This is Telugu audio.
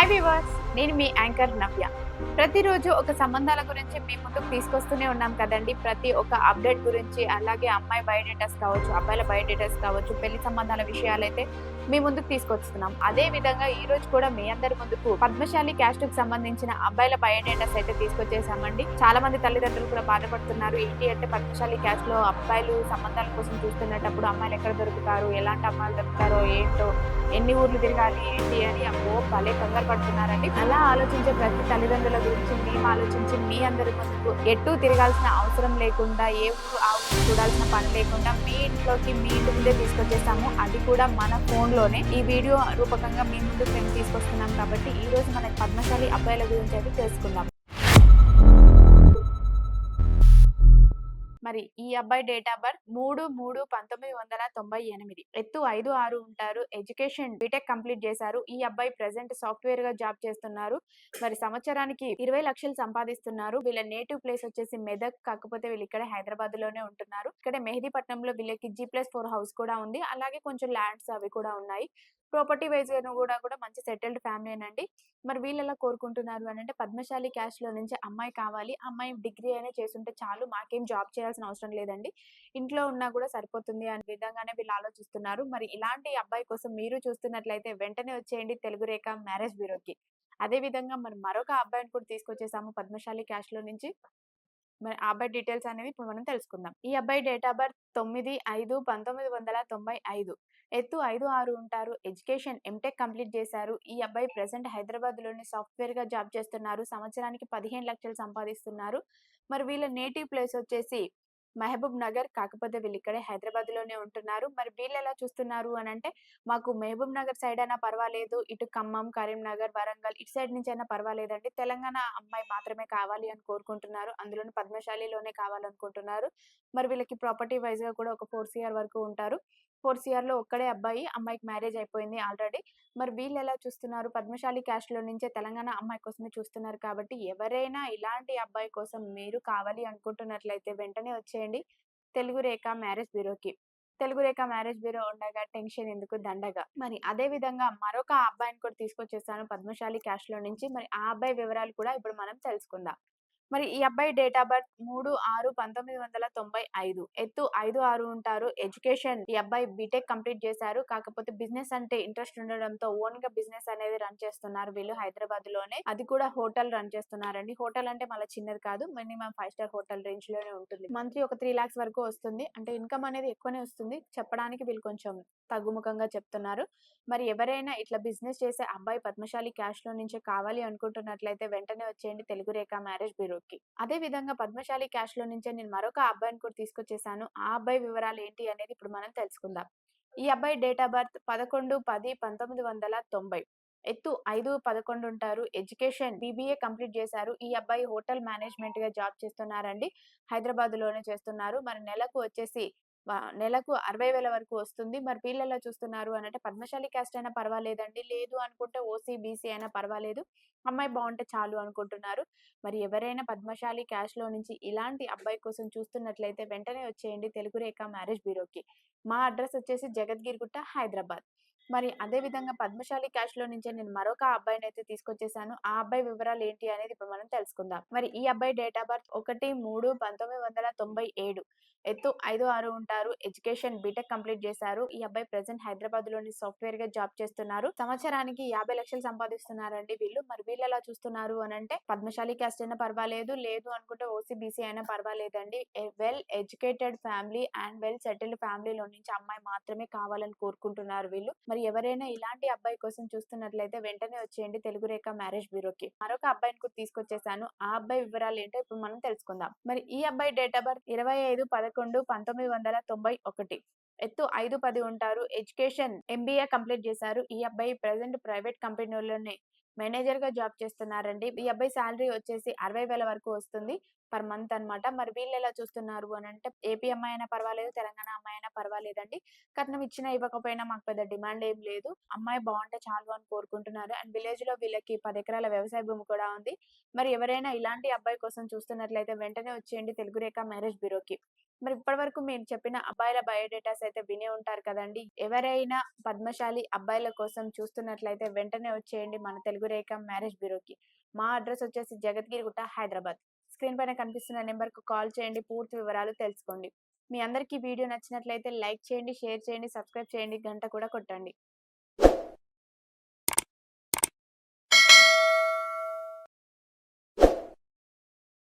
హాయ్ వివర్స్, నేను మీ యాంకర్ నవ్య. ప్రతిరోజు ఒక సంబంధాల గురించి మీ ముందుకు తీసుకొస్తూనే ఉన్నాం కదండి. ప్రతి ఒక్క అప్డేట్ గురించి, అలాగే అమ్మాయి బయోడేటాస్ కావచ్చు, అబ్బాయిల బయోడేటాస్ కావచ్చు, పెళ్లి సంబంధాల విషయాలైతే మీ ముందుకు తీసుకొస్తున్నాం. అదే విధంగా ఈ రోజు కూడా మీ అందరి ముందుకు పద్మశాలి క్యాస్ట్ కు సంబంధించిన అబ్బాయిల బయోడేటాస్ అయితే తీసుకొచ్చేసామండి. చాలా మంది తల్లిదండ్రులు కూడా బాధపడుతున్నారు. ఏంటి అంటే పద్మశాలి క్యాస్ట్ లో అబ్బాయిలు సంబంధాల కోసం చూస్తున్నప్పుడు అమ్మాయిలు ఎక్కడ దొరుకుతారు, ఎలాంటి అమ్మాయిలు దొరుకుతారో ఏంటో, ఎన్ని ఊర్లు తిరగాలి ఏంటి అని అమ్మో భలే కంగారు పడుతున్నారండి. అలా ఆలోచించే ప్రతి తల్లిదండ్రుల గురించి మేము ఆలోచించి మీ అందరి ముందుకు ఎటు తిరగాల్సిన అవసరం లేకుండా, ఏ ఊరు ఆ ఊరు చూడాల్సిన పని లేకుండా మీ ఇంట్లోకి మీ ఇంటి ముందే తీసుకొచ్చేసాము. అది కూడా మన ఫోన్ లోనే ఈ వీడియో రూపకంగా మీ ముందుకు మేము తీసుకొస్తున్నాం. కాబట్టి ఈ రోజు మనకి పద్మశాలి అబ్బాయిల గురించి అయితే తెలుసుకుందాం. మరి ఈ అబ్బాయి డేట్ ఆఫ్ బర్త్ 3/3/1998. ఎత్తు 5'6" ఉంటారు. ఎడ్యుకేషన్ బీటెక్ కంప్లీట్ చేశారు. ఈ అబ్బాయి ప్రెసెంట్ సాఫ్ట్వేర్ గా జాబ్ చేస్తున్నారు. మరి సంవత్సరానికి 20 లక్షలు సంపాదిస్తున్నారు. వీళ్ళ నేటివ్ ప్లేస్ వచ్చేసి మెదక్. కాకపోతే వీళ్ళు ఇక్కడ హైదరాబాద్ లోనే ఉంటున్నారు. ఇక్కడ మెహదీపట్నంలో వీళ్ళకి G+4 హౌస్ కూడా ఉంది. అలాగే కొంచెం ల్యాండ్స్ అవి కూడా ఉన్నాయి. ప్రాపర్టీ వైజ్ కూడా మంచి సెటిల్డ్ ఫ్యామిలీనండి. మరి వీళ్ళు ఎలా కోరుకుంటున్నారు అని అంటే పద్మశాలి క్యాస్ట్ లో నుంచి అమ్మాయి కావాలి, అమ్మాయి డిగ్రీ అయినా చేసుంటే చాలు, మాకేం జాబ్ చేయాల్సిన అవసరం లేదండి, ఇంట్లో ఉన్నా కూడా సరిపోతుంది అనే విధంగానే వీళ్ళు ఆలోచిస్తున్నారు. మరి ఇలాంటి అబ్బాయి కోసం మీరు చూస్తున్నట్లయితే వెంటనే వచ్చేయండి తెలుగు రేఖ మ్యారేజ్ బ్యూరోకి. అదే విధంగా మరి మరొక అబ్బాయిని కూడా తీసుకొచ్చేసాము పద్మశాలి క్యాస్ట్ లో నుంచి. మరి ఆ అబ్బాయి డీటెయిల్స్ అనేవి ఇప్పుడు మనం తెలుసుకుందాం. ఈ అబ్బాయి డేట్ ఆఫ్ బర్త్ 9/5/1995. ఎత్తు 5'6" ఉంటారు. ఎడ్యుకేషన్ ఎంటెక్ కంప్లీట్ చేశారు. ఈ అబ్బాయి ప్రెసెంట్ హైదరాబాద్ లోని సాఫ్ట్వేర్ గా జాబ్ చేస్తున్నారు. సంవత్సరానికి 15 లక్షలు సంపాదిస్తున్నారు. మరి వీళ్ళ నేటివ్ ప్లేస్ వచ్చేసి మహబూబ్ నగర్. కాకపోతే వీళ్ళు ఇక్కడే హైదరాబాద్ లోనే ఉంటున్నారు. మరి వీళ్ళు ఎలా చూస్తున్నారు అని అంటే మాకు మహబూబ్ నగర్ సైడ్ అయినా పర్వాలేదు, ఇటు ఖమ్మం, కరీంనగర్, వరంగల్ ఇటు సైడ్ నుంచి అయినా పర్వాలేదండి, తెలంగాణ అమ్మాయి మాత్రమే కావాలి అని కోరుకుంటున్నారు. అందులోని పద్మశాలిలోనే కావాలనుకుంటున్నారు. మరి వీళ్ళకి ప్రాపర్టీ వైజ్ గా కూడా ఒక 4 CR వరకు ఉంటారు. 4 CR లో ఒక్కడే అబ్బాయి, అమ్మాయికి మ్యారేజ్ అయిపోయింది ఆల్రెడీ. మరి వీళ్ళు ఎలా చూస్తున్నారు, పద్మశాలి క్యాస్ట్ లో నుంచే తెలంగాణ అమ్మాయి కోసమే చూస్తున్నారు. కాబట్టి ఎవరైనా ఇలాంటి అబ్బాయి కోసం మీరు కావాలి అనుకుంటున్నట్లయితే వెంటనే వచ్చేయండి తెలుగు రేఖ మ్యారేజ్ బ్యూరోకి. తెలుగు రేఖ మ్యారేజ్ బ్యూరో ఉండగా టెన్షన్ ఎందుకు దండగా. మరి అదే విధంగా మరొక అబ్బాయిని కూడా తీసుకొచ్చేసాను పద్మశాలి క్యాస్ట్ లో నుంచి. మరి ఆ అబ్బాయి వివరాలు కూడా ఇప్పుడు మనం తెలుసుకుందాం. మరి ఈ అబ్బాయి డేట్ ఆఫ్ బర్త్ 3/6/1995. ఎత్తు 5'6" ఉంటారు. ఎడ్యుకేషన్ ఈ అబ్బాయి బీటెక్ కంప్లీట్ చేశారు. కాకపోతే బిజినెస్ అంటే ఇంట్రెస్ట్ ఉండడంతో ఓన్ గా బిజినెస్ అనేది రన్ చేస్తున్నారు వీళ్ళు హైదరాబాద్ లోనే. అది కూడా హోటల్ రన్ చేస్తున్నారండి. హోటల్ అంటే మళ్ళీ చిన్నది కాదు, మినిమం 5 స్టార్ హోటల్ రేంజ్ లోనే ఉంటుంది. మంత్లీ ఒక 3 lakhs వరకు వస్తుంది. అంటే ఇన్కమ్ అనేది ఎక్కువనే వస్తుంది. చెప్పడానికి వీళ్ళు కొంచెం తగ్గుముఖంగా చెప్తున్నారు. మరి ఎవరైనా ఇట్లా బిజినెస్ చేసే అబ్బాయి పద్మశాలి క్యాస్ట్ లో నుంచే కావాలి అనుకుంటున్నట్లయితే వెంటనే వచ్చేయండి తెలుగు రేఖ మ్యారేజ్ బ్యూరోకి. అదే విధంగా పద్మశాలి క్యాస్ట్ లో నుంచే నేను మరొక అబ్బాయిని కూడా తీసుకొచ్చేసాను. ఆ అబ్బాయి వివరాలు ఏంటి అనేది ఇప్పుడు మనం తెలుసుకుందాం. ఈ అబ్బాయి డేట్ ఆఫ్ బర్త్ 11/10/1990. ఎత్తు 5'11" ఉంటారు. ఎడ్యుకేషన్ BBA కంప్లీట్ చేశారు. ఈ అబ్బాయి హోటల్ మేనేజ్మెంట్ గా జాబ్ చేస్తున్నారండి. హైదరాబాద్ లోనే చేస్తున్నారు. మరి నెలకు 60,000 వరకు వస్తుంది. మరి వీళ్ళు ఎలా చూస్తున్నారు అని అంటే పద్మశాలి క్యాస్ట్ అయినా పర్వాలేదండి, లేదు అనుకుంటే OC BC అయినా పర్వాలేదు, అమ్మాయి బాగుంటే చాలు అనుకుంటున్నారు. మరి ఎవరైనా పద్మశాలి క్యాస్ట్ లో నుంచి ఇలాంటి అబ్బాయి కోసం చూస్తున్నట్లయితే వెంటనే వచ్చేయండి తెలుగు రేఖ మ్యారేజ్ బ్యూరోకి. మా అడ్రస్ వచ్చేసి జగద్గిరిగుట్ట, హైదరాబాద్. మరి అదే విధంగా పద్మశాలి క్యాస్ట్ లో నుంచే నేను మరొక అబ్బాయిని అయితే తీసుకొచ్చేసాను. ఆ అబ్బాయి వివరాలు ఏంటి అనేది ఇప్పుడు మనం తెలుసుకుందాం. మరి ఈ అబ్బాయి డేట్ ఆఫ్ బర్త్ 1/3/1997. ఎత్తు 5'6" ఉంటారు. ఎడ్యుకేషన్ బీటెక్ కంప్లీట్ చేశారు. ఈ అబ్బాయి ప్రెసెంట్ హైదరాబాద్ లోని సాఫ్ట్వేర్ గా జాబ్ చేస్తున్నారు. సంవత్సరానికి 50 లక్షలు సంపాదిస్తున్నారండి వీళ్ళు. మరి వీళ్ళు ఎలా చూస్తున్నారు అని అంటే పద్మశాలి క్యాస్ట్ అయినా పర్వాలేదు, లేదు అనుకుంటే OC BC అయినా పర్వాలేదండి, well educated family and well settled ఫ్యామిలీలో నుంచి అమ్మాయి మాత్రమే కావాలని కోరుకుంటున్నారు వీళ్ళు. మరి ఎవరైనా ఇలాంటి అబ్బాయి కోసం చూస్తున్నట్లయితే వెంటనే వచ్చేయండి తెలుగు రేఖ మ్యారేజ్ బ్యూరోకి. మరొక అబ్బాయిని కూడా తీసుకొచ్చేసాను. ఆ అబ్బాయి వివరాలు ఏంటో ఇప్పుడు మనం తెలుసుకుందాం. మరి ఈ అబ్బాయి డేట్ ఆఫ్ బర్త్ 25/11/1991. ఎత్తు 5'10" ఉంటారు. ఎడ్యుకేషన్ MBA కంప్లీట్ చేశారు. ఈ అబ్బాయి ప్రెసెంట్ ప్రైవేట్ కంపెనీలోనే మేనేజర్ గా జాబ్ చేస్తున్నారండి. ఈ అబ్బాయి శాలరీ వచ్చేసి 60,000 వరకు వస్తుంది పర్ మంత్ అన్నమాట. మరి వీళ్ళు ఎలా చూస్తున్నారు అని అంటే ఏపీ అమ్మాయి అయినా పర్వాలేదు, తెలంగాణ అమ్మాయి అయినా పర్వాలేదండి, కట్నం ఇచ్చినా ఇవ్వకపోయినా మాకు పెద్ద డిమాండ్ ఏం లేదు, అమ్మాయి బాగుంటే చాలు అని కోరుకుంటున్నారు. అండ్ విలేజ్ లో వీళ్ళకి 10 ఎకరాల వ్యవసాయ భూమి కూడా ఉంది. మరి ఎవరైనా ఇలాంటి అబ్బాయి కోసం చూస్తున్నట్లయితే వెంటనే వచ్చేయండి తెలుగు రేఖ మ్యారేజ్ బ్యూరోకి. మరి ఇప్పటివరకు మీరు చెప్పిన అబ్బాయిల బయోడేటాస్ అయితే వినే ఉంటారు కదండీ! ఎవరైనా పద్మశాలి అబ్బాయిల కోసం చూస్తున్నట్లయితే వెంటనే వచ్చేయండి మన తెలుగు రేఖ మ్యారేజ్ బ్యూరోకి. మా అడ్రెస్ వచ్చేసి జగద్గిరిగుట్ట, హైదరాబాద్. స్క్రీన్ పైన కనిపిస్తున్న నంబర్‌కు కాల్ చేయండి. పూర్తి వివరాలు తెలుసుకోండి. మీ అందరికీ వీడియో నచ్చినట్లయితే లైక్ చేయండి, షేర్ చేయండి, సబ్స్క్రైబ్ చేయండి, గంట కూడా కొట్టండి.